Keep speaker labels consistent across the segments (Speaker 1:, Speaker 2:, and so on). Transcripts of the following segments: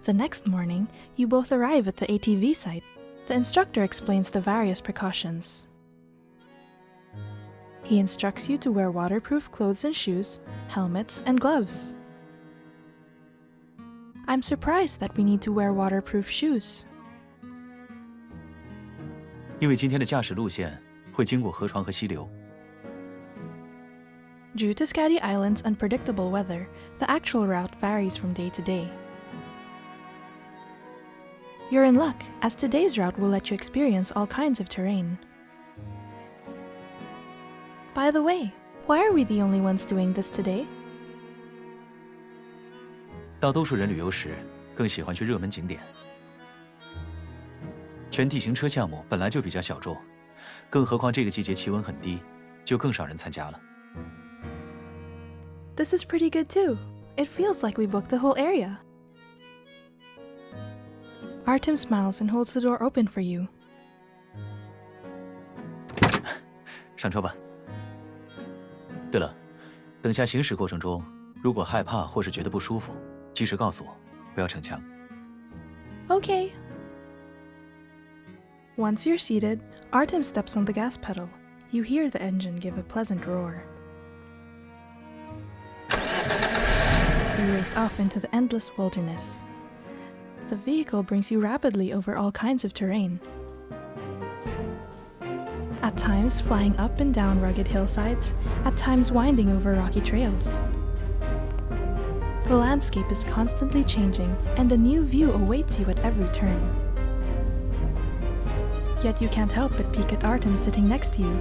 Speaker 1: The next morning, you both arrive at the ATV site. The instructor explains the various precautions. He instructs you to wear waterproof clothes and shoes, helmets, and gloves. I'm surprised that we need to wear waterproof shoes.
Speaker 2: 因为今天的驾驶路线会经过河床和溪流。
Speaker 1: Due to Skadi Island's unpredictable weather, the actual route varies from day to day. You're in luck, as today's route will let you experience all kinds of terrain. By the way, why are we the only ones doing this today?
Speaker 2: 大多数人旅游时更喜欢去热门景点。全地形车项目本来就比较小众，更何况这个季节气温很低，就更少人参加了。
Speaker 1: This is pretty good too. It feels like we booked the whole area. Artem smiles and holds the door open for you.
Speaker 2: 上车吧。对了，等下行驶过程中，如果害怕或是觉得不舒服，及时告诉我，不要逞强。
Speaker 1: Okay. Once you're seated, Artem steps on the gas pedal. You hear the engine give a pleasant roar. You race off into the endless wilderness. The vehicle brings you rapidly over all kinds of terrain. At times flying up and down rugged hillsides, at times winding over rocky trails. The landscape is constantly changing, and a new view awaits you at every turn. Yet you can't help but peek at Artem sitting next to you.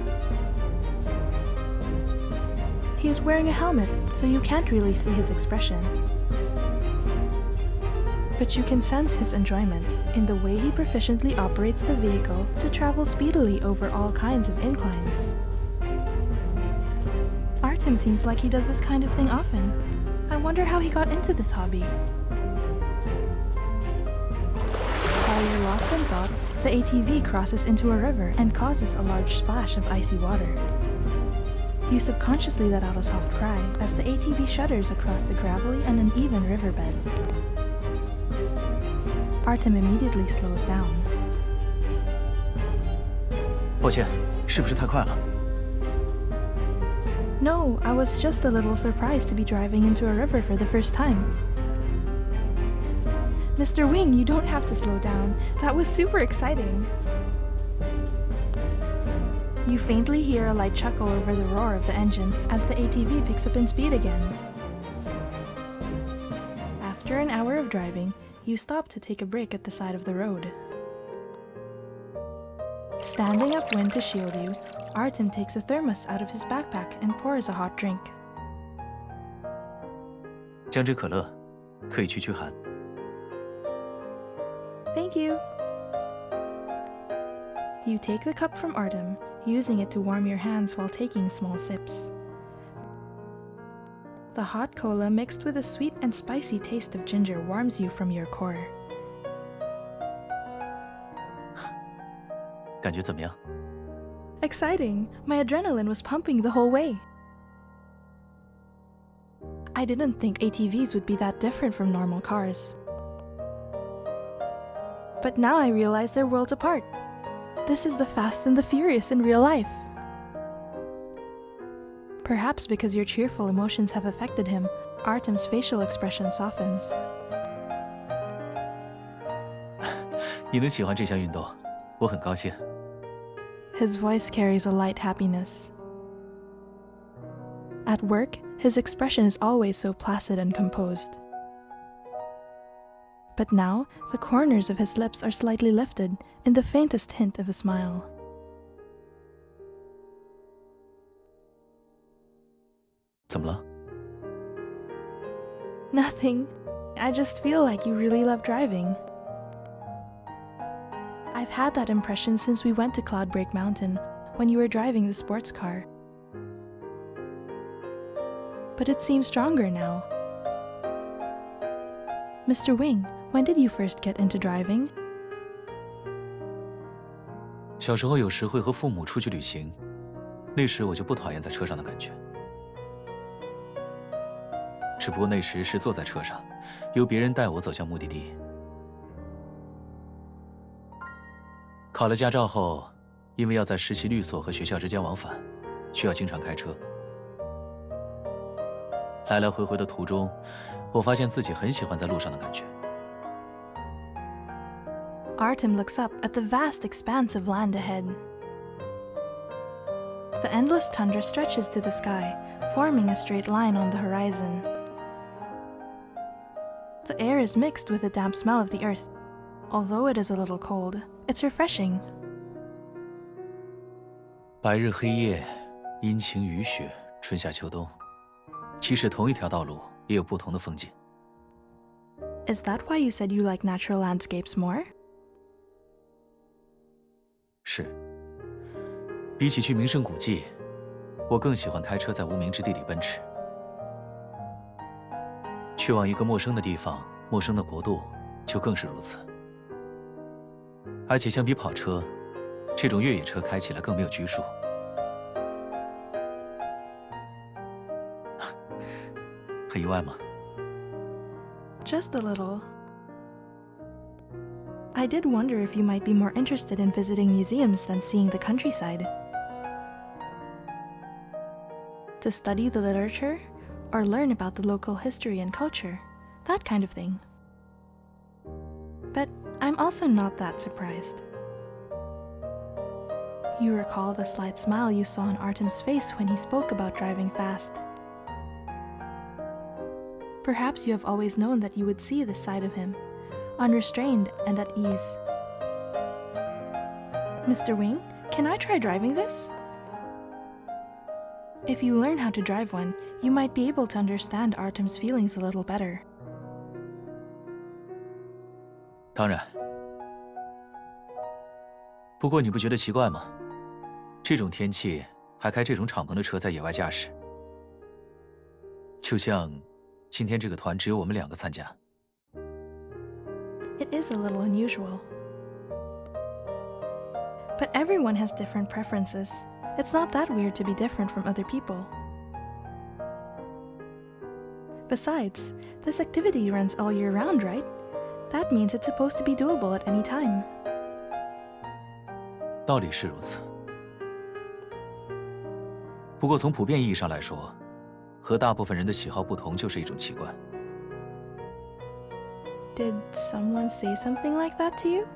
Speaker 1: He is wearing a helmet, so you can't really see his expression. But you can sense his enjoyment in the way he proficiently operates the vehicle to travel speedily over all kinds of inclines. Artem seems like he does this kind of thing often. I wonder how he got into this hobby. While you're lost in thought, the ATV crosses into a river and causes a large splash of icy water. You subconsciously let out a soft cry as the ATV shudders across the gravelly and uneven riverbed. Artem immediately slows down.
Speaker 2: 抱歉，是不是太快了？
Speaker 1: No, I was just a little surprised to be driving into a river for the first time. Mr. Wing, you don't have to slow down. That was super exciting. You faintly hear a light chuckle over the roar of the engine as the ATV picks up in speed again. After an hour of driving, you stop to take a break at the side of the road. Standing upwind to shield you, Artem takes a thermos out of his backpack and pours a hot drink.
Speaker 2: 姜汁可乐，可以驱寒。
Speaker 1: Thank you. You take the cup from Artem, using it to warm your hands while taking small sips. The hot cola mixed with a sweet and spicy taste of ginger warms you from your core.
Speaker 2: 感觉怎么样？
Speaker 1: Exciting! My adrenaline was pumping the whole way. I didn't think ATVs would be that different from normal cars. But now I realize they're worlds apart. This is the Fast and the Furious in real life. Perhaps because your cheerful emotions have affected him, Artem's facial expression softens.
Speaker 2: 你能喜欢这项运动，我很高兴。
Speaker 1: His voice carries a light happiness. At work, his expression is always so placid and composed. But now, the corners of his lips are slightly lifted in the faintest hint of a smile.
Speaker 2: 怎么了？
Speaker 1: Nothing. I just feel like you really love driving. I've had that impression since we went to Cloudbreak Mountain when you were driving the sports car. But it seems stronger now. Mr. Wing, when did you first get into driving?
Speaker 2: 小时候有时会和父母出去旅行，那时我就不讨厌在车上的感觉。只不过那时是坐在车上，由别人带我走向目的地，考了驾照后，因为要在实习律所和学校之间往返，需要经常开车。来来回回的途中，我发现自己很喜欢在路上的感觉。
Speaker 1: Artem looks up at the vast expanse of land ahead. The endless tundra stretches to the sky, forming a straight line on the horizon. The air is mixed with the damp smell of the earth. Although it is a little cold, it's refreshing.
Speaker 2: 白日黑夜，阴晴雨雪，春夏秋冬，即使同一条道路，也有不同的风景。
Speaker 1: Is that why you said you like natural landscapes more?
Speaker 2: 是。比起去名胜古迹，我更喜欢开车在无名之地里奔驰。去往一个陌生的地方、陌生的国度，就更是如此。而且相比跑车，这种越野车开起来更没有拘束。很意外吗？
Speaker 1: Just a little. I did wonder if you might be more interested in visiting museums than seeing the countryside. To study the literature, or learn about the local history and culture, that kind of thing. But I'm also not that surprised. You recall the slight smile you saw on Artem's face when he spoke about driving fast. Perhaps you have always known that you would see this side of him, unrestrained and at ease. Mr. Wing, can I try driving this? If you learn how to drive one, you might be able to understand Artem's feelings a little better.
Speaker 2: 当然。不过你不觉得奇怪吗？这种天气还开这种敞篷的车在野外驾驶，就像今天这个团只有我们2个参加。
Speaker 1: It is a little unusual. But everyone has different preferences. It's not that weird to be different from other people. Besides, this activity runs all year round, right? That means it's supposed to be doable at any time.
Speaker 2: 道理是如此。不过从普遍意义上来说，和大部分人的喜好不同就是一种奇观。
Speaker 1: Did someone say something like that to you?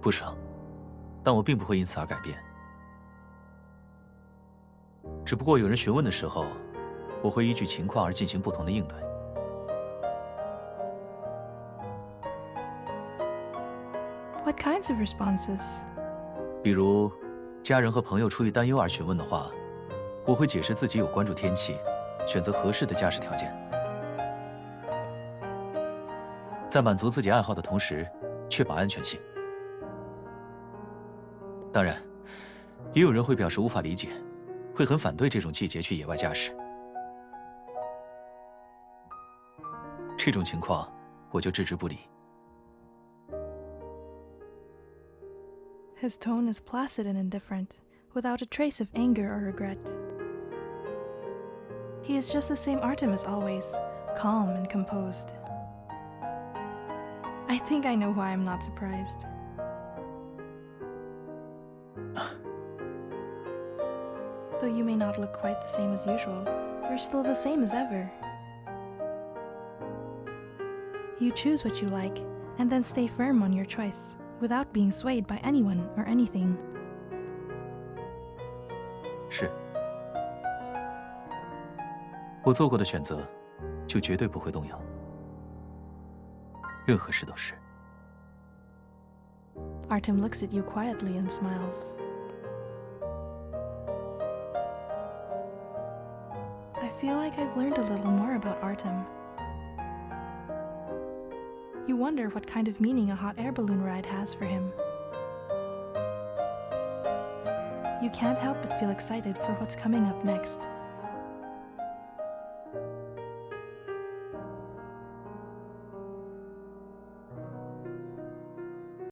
Speaker 2: 不少，但我并不会因此而改变。只不过有人询问的时候，我会依据情况而进行不同的应对。
Speaker 1: What kinds of responses?
Speaker 2: 比如，家人和朋友出于担忧而询问的话，我会解释自己有关注天气，选择合适的驾驶条件，在满足自己爱好的同时，确保安全性。当然，也有人会表示无法理解，会很反对这种季节去野外驾驶。这种情况，我就置之不理。
Speaker 1: His tone is placid and indifferent, without a trace of anger or regret. He is just the same Artem as always, calm and composed. I think I know why I'm not surprised. Though you may not look quite the same as usual, you're still the same as ever. You choose what you like, and then stay firm on your choice, without being swayed by anyone or anything.
Speaker 2: 是，我做过的选择，就绝对不会动摇。任何事都是。
Speaker 1: Artem looks at you quietly and smiles. I feel like I've learned a little more about Artem. You wonder what kind of meaning a hot air balloon ride has for him. You can't help but feel excited for what's coming up next.